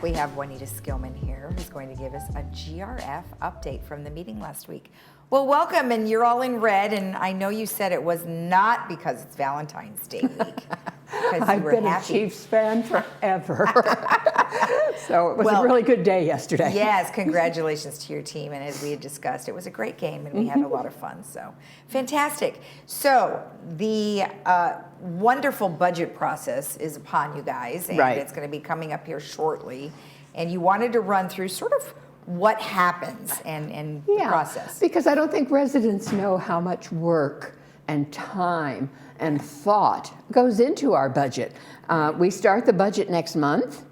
back. We have Juanita Skillman here, who's going to give us a GRF update from the meeting last week. Well, welcome, and you're all in red, and I know you said it was not because it's Valentine's Day week. I've been a Chiefs fan forever. So it was a really good day yesterday. Yes, congratulations to your team, and as we had discussed, it was a great game, and we had a lot of fun, so fantastic. So the wonderful budget process is upon you guys, and it's going to be coming up here shortly, and you wanted to run through sort of what happens and the process. Because I don't think residents know how much work and time and thought goes into our budget. We start the budget next month,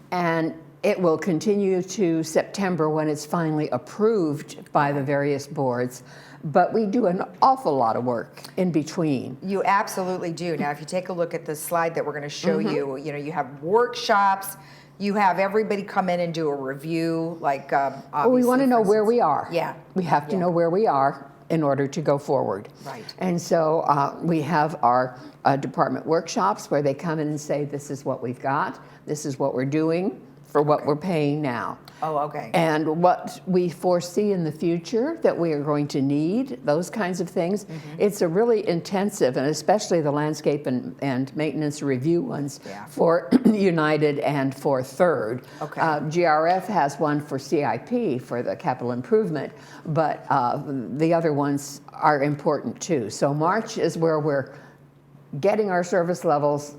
and it will continue to September when it's finally approved by the various boards. But we do an awful lot of work in between. You absolutely do. Now, if you take a look at the slide that we're going to show you, you know, you have workshops. You have everybody come in and do a review, like well, we want to know where we are. Yeah. We have to know where we are in order to go forward. Right. And so we have our department workshops where they come in and say, this is what we've got, this is what we're doing for what we're paying now. Oh, okay. And what we foresee in the future that we are going to need, those kinds of things. It's a really intensive, and especially the landscape and maintenance review ones for United and for Third. Okay. GRF has one for CIP, for the capital improvement, but the other ones are important too. So March is where we're getting our service levels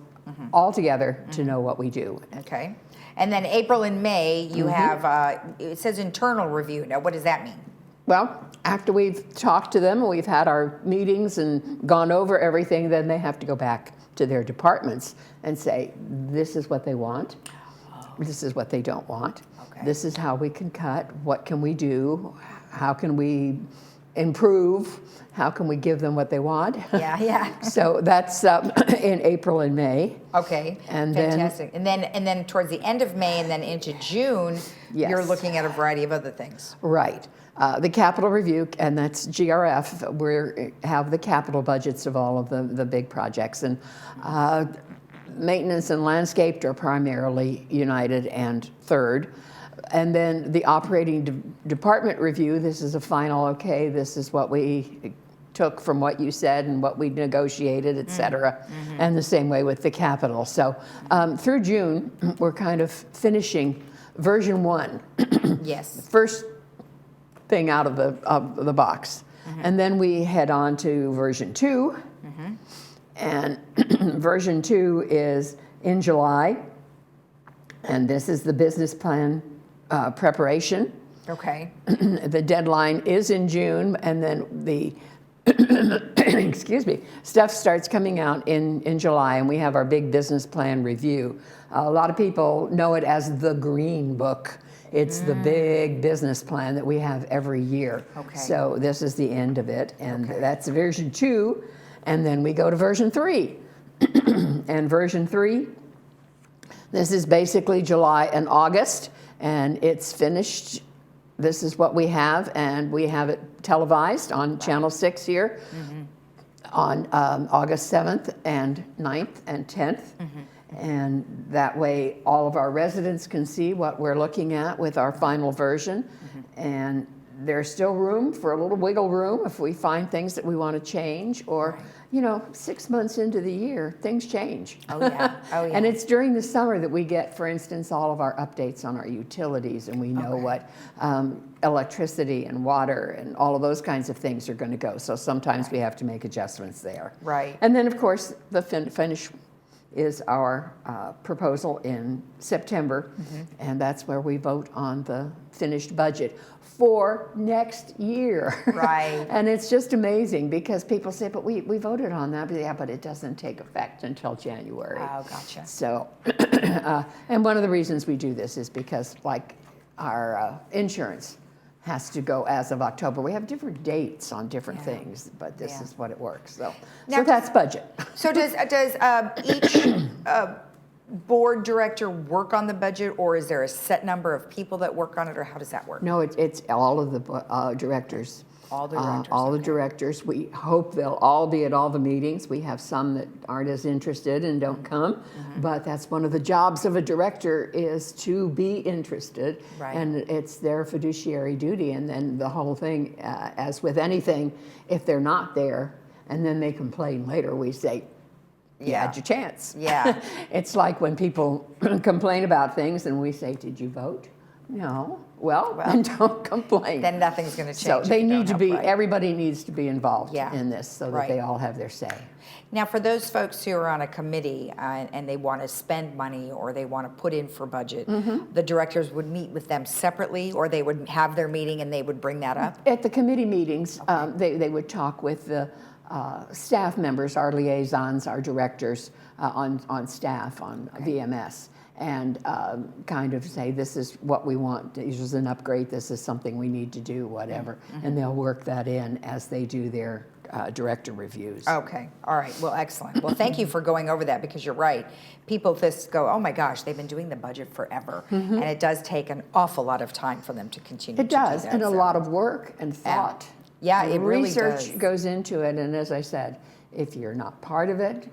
all together to know what we do. Okay. And then April and May, you have, it says internal review. Now, what does that mean? Well, after we've talked to them and we've had our meetings and gone over everything, then they have to go back to their departments and say, this is what they want, this is what they don't want, this is how we can cut, what can we do, how can we improve, how can we give them what they want? Yeah. So that's in April and May. Okay, and fantastic. And then towards the end of May and then into June, you're looking at a variety of other things. Right. The capital review, and that's GRF, we have the capital budgets of all of the big projects. And maintenance and landscaped are primarily United and Third. And then the operating department review, this is a final, okay, this is what we took from what you said and what we negotiated, et cetera. And the same way with the capital. So through June, we're kind of finishing version 1. Yes. The first thing out of the box. And then we head on to version 2. And version 2 is in July. And this is the business plan preparation. Okay. The deadline is in June, and then the excuse me, stuff starts coming out in July, and we have our big business plan review. A lot of people know it as the Green Book. It's the big business plan that we have every year. Okay. So this is the end of it, and that's version 2, and then we go to version 3. And version 3, this is basically July and August, and it's finished. This is what we have, and we have it televised on Channel 6 here on August 7th and 9th and 10th. And that way all of our residents can see what we're looking at with our final version. And there's still room for a little wiggle room if we find things that we want to change, or you know, 6 months into the year, things change. Oh yeah. And it's during the summer that we get, for instance, all of our updates on our utilities, and we know what electricity and water and all of those kinds of things are going to go. So sometimes we have to make adjustments there. Right. And then, of course, the finish is our proposal in September, and that's where we vote on the finished budget for next year. Right. And it's just amazing because people say, but we voted on that. But yeah, but it doesn't take effect until January. Oh, gotcha. So, and one of the reasons we do this is because, like, our insurance has to go as of October. We have different dates on different things, but this is what it works. So, Now, so that's budget. So does each board director work on the budget, or is there a set number of people that work on it, or how does that work? No, it's all of the directors. All the directors, All the okay. directors. We hope they'll all be at all the meetings. We have some that aren't as interested and don't come, but that's one of the jobs of a director, is to be interested. Right. And it's their fiduciary duty. And then the whole thing, as with anything, if they're not there and then they complain later, we say, you had your chance. Yeah. It's like when people complain about things and we say, did you vote? No. Well, then don't complain. Then nothing's going to change. So if they you don't need to help, be, right? everybody needs to be involved Yeah. in this so that Right. they all have their say. Now, for those folks who are on a committee and they want to spend money or they want to put in for budget, the directors would meet with them separately, or they would have their meeting and they would bring that up? At the committee meetings, they would talk with the staff members, our liaisons, our directors on staff, on VMS, and kind of say, this is what we want, this is an upgrade, this is something we need to do, whatever. And they'll work that in as they do their director reviews. Okay, all right, well, excellent. Well, thank you for going over that, because you're right. People just go, oh my gosh, they've been doing the budget forever. And it does take an awful lot of time for them to continue It to does, do that. and a so- lot of work and thought. Yeah, And it really research does. goes into it, and as I said, if you're not part of it,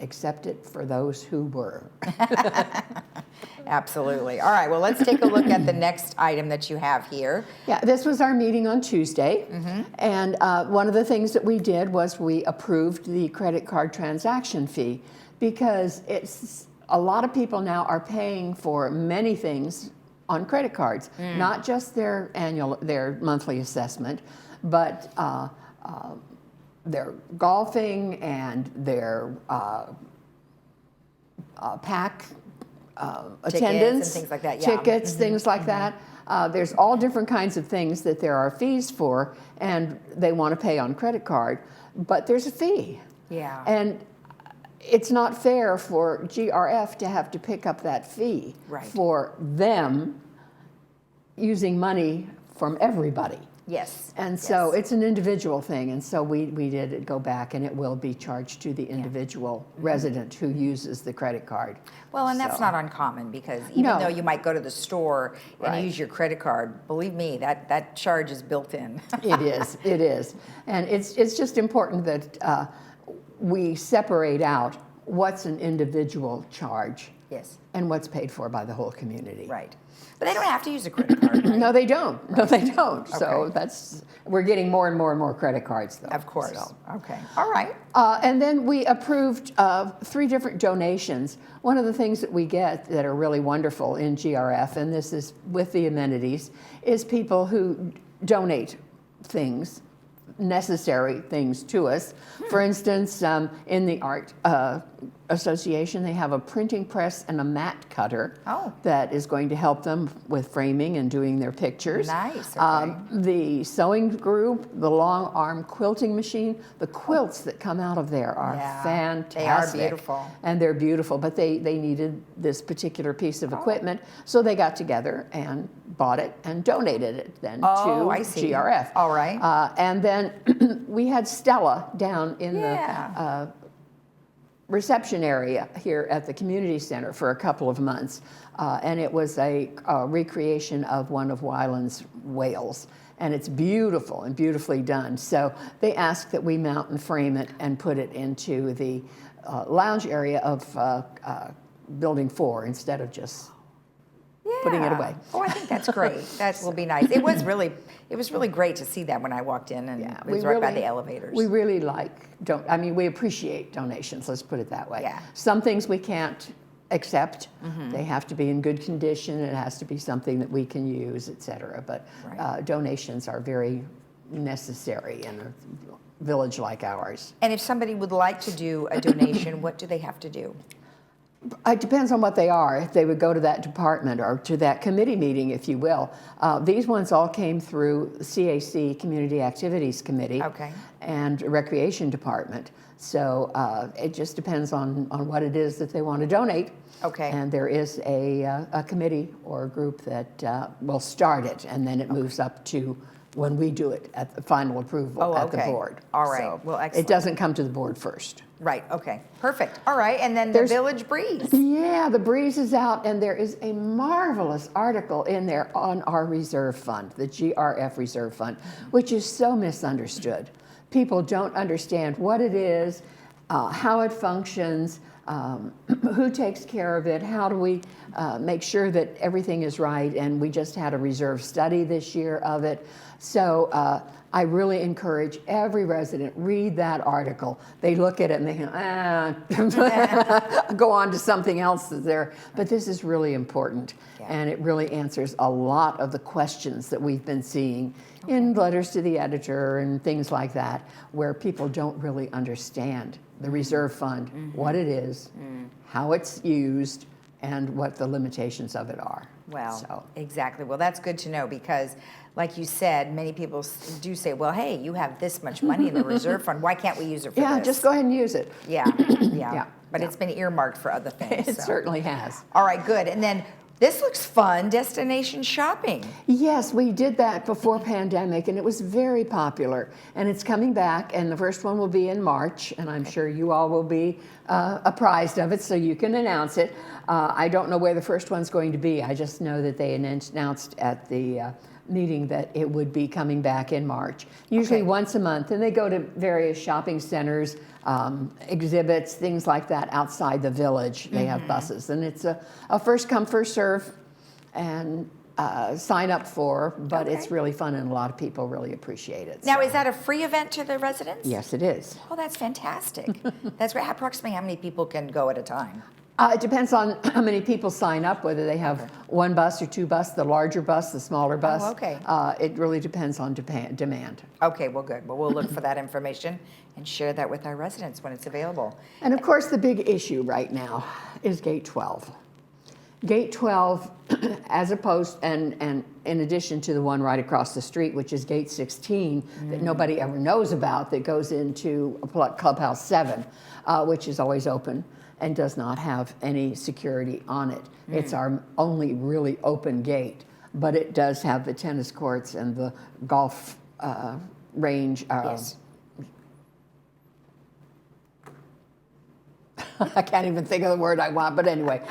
accept it for those who were. Absolutely. All right, well, let's take a look at the next item that you have here. Yeah, this was our meeting on Tuesday, and one of the things that we did was we approved the credit card transaction fee, because it's a lot of people now are paying for many things on credit cards, not just their monthly assessment, but their golfing and their pack attendance, and things like that, yeah. tickets, things like that. There's all different kinds of things that there are fees for, and they want to pay on credit card, but there's a fee. Yeah. And it's not fair for GRF to have to pick up that fee Right. for them using money from everybody. Yes. And so yes. it's an individual thing, and so we did it go back, and it will be charged to the individual resident who uses the credit card. Well, and that's So- not uncommon, because even No. though you might go to the store and Right. use your credit card, believe me, that charge is built in. It is. And it's just important that we separate out what's an individual charge Yes, and what's paid for by the whole community. right. But they don't have to use a credit card, right? No, they don't. No, they don't. So Okay. we're getting more and more and more credit cards, though. Of course. So. Okay. All right. And then we approved 3 different donations. One of the things that we get that are really wonderful in GRF, and this is with the amenities, is people who donate things, necessary things to us. For instance, in the Art Association, they have a printing press and a mat cutter that is going to help them with framing and doing their pictures. Nice, okay. The sewing group, the long arm quilting machine, the quilts that come out of there are Yeah, fantastic. they are beautiful. And they're beautiful, but they needed this particular piece of equipment, so they got together and bought it and donated it then to I see. GRF. All right. And then we had Stella down in the reception area here at the community center for a couple of months, and it was a recreation of one of Wyland's whales, and it's beautiful and beautifully done. So they asked that we mount and frame it and put it into the lounge area of Building 4 instead of just putting it away. Oh, I think that's great. That will be nice. It was really great to see that when I walked in, and it was right by the elevators. We really we appreciate donations, let's put it that way. Yeah. Some things we can't accept. They have to be in good condition. It has to be something that we can use, et cetera. But donations are very necessary in a village like ours. And if somebody would like to do a donation, what do they have to do? It depends on what they are, if they would go to that department or to that committee meeting, if you will. These ones all came through CAC, Community Activities Committee, and Recreation Department. So it just depends on what it is that they want to donate. Okay. And there is a committee or a group that will start it, and then it moves up to when we do it at the final approval at the board. All right. So Well, excellent. it doesn't come to the board first. Right, okay, perfect. All right, and then the Village Breeze. Yeah, the breeze is out, and there is a marvelous article in there on our reserve fund, the GRF reserve fund, which is so misunderstood. People don't understand what it is, how it functions, who takes care of it, how do we make sure that everything is right, and we just had a reserve study this year of it. So I really encourage every resident, read that article. They look at it and they go on to something else that's there. But this is really important, and it really answers a lot of the questions that we've been seeing in letters to the editor and things like that, where people don't really understand the reserve fund, what it is, how it's used, and what the limitations of it are. Well, exactly. Well, that's good to know because, like you said, many people do say, well, hey, you have this much money in the reserve fund. Why can't we use it for this? Yeah, just go ahead and use it. Yeah, yeah. But it's been earmarked for other things. It certainly has. All right, good. And then this looks fun, destination shopping. Yes, we did that before pandemic, and it was very popular. And it's coming back, and the first one will be in March, and I'm sure you all will be apprised of it, so you can announce it. I don't know where the first one's going to be. I just know that they announced at the meeting that it would be coming back in March, usually once a month. And they go to various shopping centers, exhibits, things like that outside the village. They have buses, and it's a first come, first serve, and sign up for, but it's really fun, and a lot of people really appreciate it. Now, is that a free event to the residents? Yes, it is. Oh, that's fantastic. That's great. Approximately how many people can go at a time? It depends on how many people sign up, whether they have one bus or two buses, the larger bus, the smaller bus. Oh, okay. It really depends on demand. Okay, well, good. Well, we'll look for that information and share that with our residents when it's available. And of course, the big issue right now is Gate 12. Gate 12, as opposed, and in addition to the one right across the street, which is Gate 16, that nobody ever knows about, that goes into Clubhouse 7, which is always open and does not have any security on it. It's our only really open gate, but it does have the tennis courts and the golf range. Yes. I can't even think of the word I want, but anyway,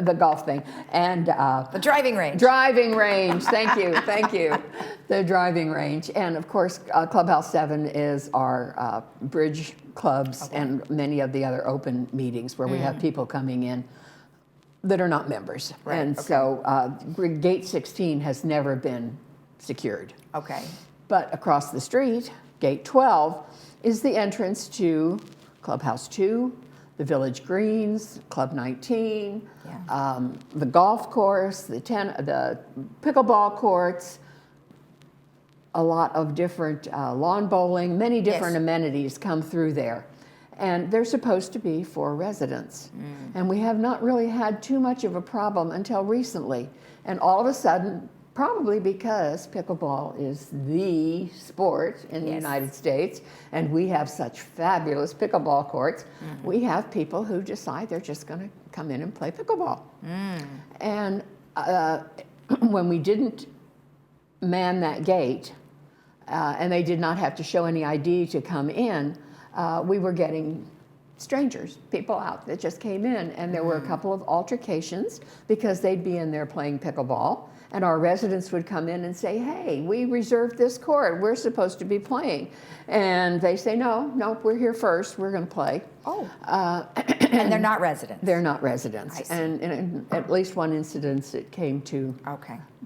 the golf thing. And the driving range. Driving range, thank you, thank you. The driving range. And of course, Clubhouse 7 is our bridge clubs and many of the other open meetings where we have people coming in that are not members. Right. And so Gate 16 has never been secured. Okay. But across the street, Gate 12 is the entrance to Clubhouse 2, the Village Greens, Club 19, the golf course, the pickleball courts, a lot of different lawn bowling, many different amenities come through there. And they're supposed to be for residents. And we have not really had too much of a problem until recently. And all of a sudden, probably because pickleball is the sport in the United States, and we have such fabulous pickleball courts, we have people who decide they're just going to come in and play pickleball. And when we didn't man that gate, and they did not have to show any ID to come in, we were getting strangers, people out that just came in, and there were a couple of altercations because they'd be in there playing pickleball. And our residents would come in and say, hey, we reserved this court. We're supposed to be playing. And they say, no, we're here first. We're going to play. Oh. And they're not residents? They're not residents. I see. And in at least one incident, it came to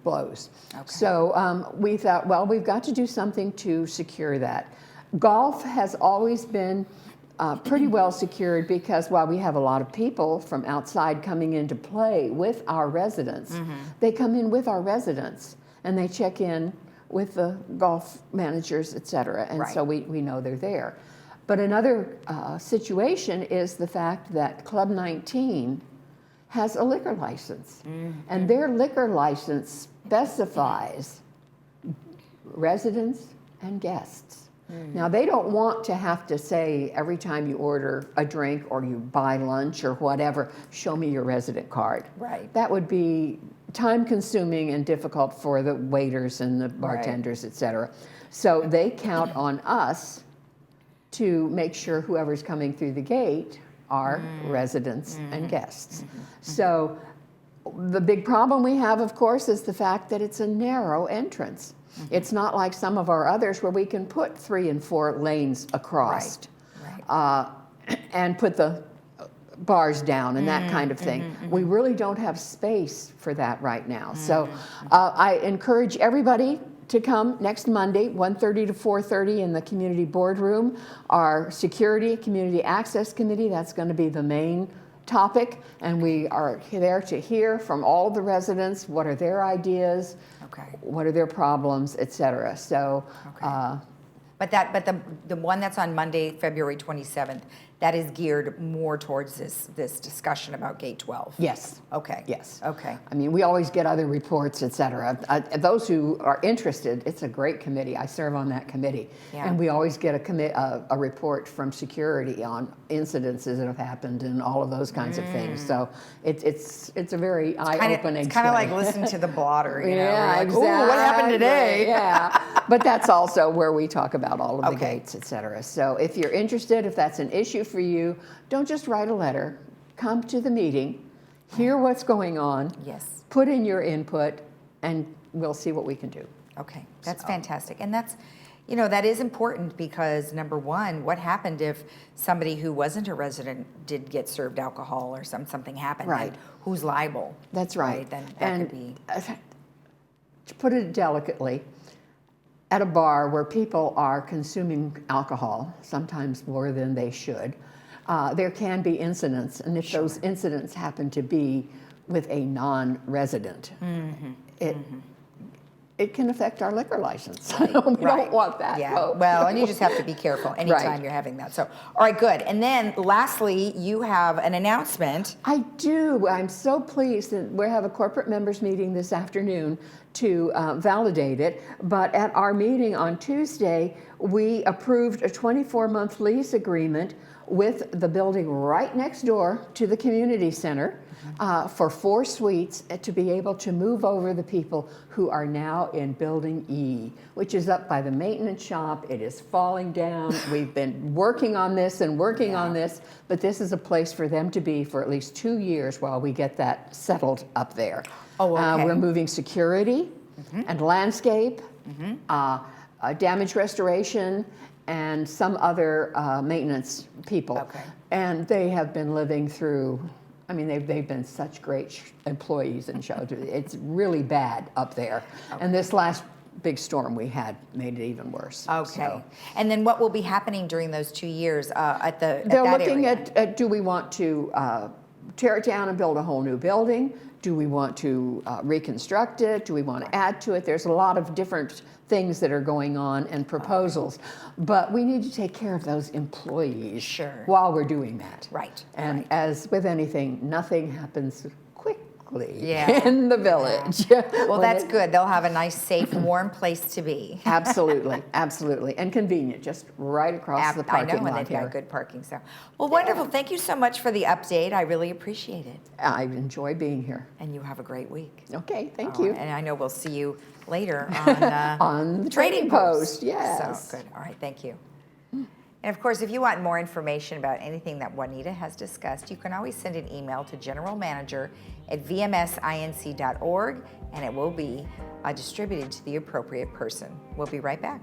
blows. Okay. So we thought, well, we've got to do something to secure that. Golf has always been pretty well secured because while we have a lot of people from outside coming in to play with our residents, they come in with our residents and they check in with the golf managers, et cetera, and so we know they're there. But another situation is the fact that Club 19 has a liquor license, and their liquor license specifies residents and guests. Now, they don't want to have to say every time you order a drink or you buy lunch or whatever, show me your resident card. Right. That would be time-consuming and difficult for the waiters and the bartenders, et cetera. So they count on us to make sure whoever's coming through the gate are residents and guests. So the big problem we have, of course, is the fact that it's a narrow entrance. It's not like some of our others where we can put 3 and 4 lanes across and put the bars down and that kind of thing. We really don't have space for that right now. So I encourage everybody to come next Monday, 1:30 to 4:30 in the community boardroom. Our security community access committee, that's going to be the main topic, and we are there to hear from all the residents. What are their ideas? What are their problems, etc. So, but the one that's on Monday, February 27th, that is geared more towards this discussion about Gate 12. Yes. Okay. Yes. Okay. I mean, we always get other reports, et cetera. Those who are interested, it's a great committee. I serve on that committee. Yeah. And we always get a report from security on incidences that have happened and all of those kinds of things. So it's a very eye-opening. It's kind of like listening to the blotter, you know? Yeah, like, exactly. Ooh, what happened today? Yeah. But that's also where we talk about all of the Okay. gates, et cetera. So if you're interested, if that's an issue for you, don't just write a letter. Come to the meeting, hear what's going on, Yes. put in your input, and we'll see what we can do. Okay, that's fantastic. And that's, you know, that is important because number one, what happened if somebody who wasn't a resident did get served alcohol or something happened? Right. Like, who's liable? That's right. Then that could be. To put it delicately, at a bar where people are consuming alcohol, sometimes more than they should, there can be incidents, and if those incidents happen to be with a non-resident, it can affect our liquor license. We don't want that. Yeah, folks. well, and you just have to be careful anytime you're having that. So, all right, good. And then lastly, you have an announcement. I do. I'm so pleased that we have a corporate members meeting this afternoon to validate it. But at our meeting on Tuesday, we approved a 24-month lease agreement with the building right next door to the community center for 4 suites to be able to move over the people who are now in Building E, which is up by the maintenance shop. It is falling down. We've been working on this and working on this, but this is a place for them to be for at least 2 years while we get that settled up there. Oh, okay. We're moving security and landscape, damage restoration, and some other maintenance people. Okay. And they have been living through, I mean, they've been such great employees and shows. It's really bad up there. And this last big storm we had made it even worse. Okay. So, And then what will be happening during those 2 years at they're that looking area? at do we want to tear it down and build a whole new building? Do we want to reconstruct it? Do we want to add to it? There's a lot of different things that are going on and proposals, but we need to take care of those employees while we're doing that. Right. And as with anything, nothing happens quickly Yeah. in the village. Well, that's good. They'll have a nice, safe, warm place to be. Absolutely, absolutely, and convenient, just right across the parking I know, and lot they've here. got good parking. So, well, wonderful. Thank you so much for the update. I really appreciate it. I enjoy being here. And you have a great week. Okay, thank you. And I know we'll see you later on, On the trading post, yes. So good. All right, thank you. And of course, if you want more information about anything that Juanita has discussed, you can always send an email to generalmanager@vmsinc.org, and it will be distributed to the appropriate person. We'll be right back.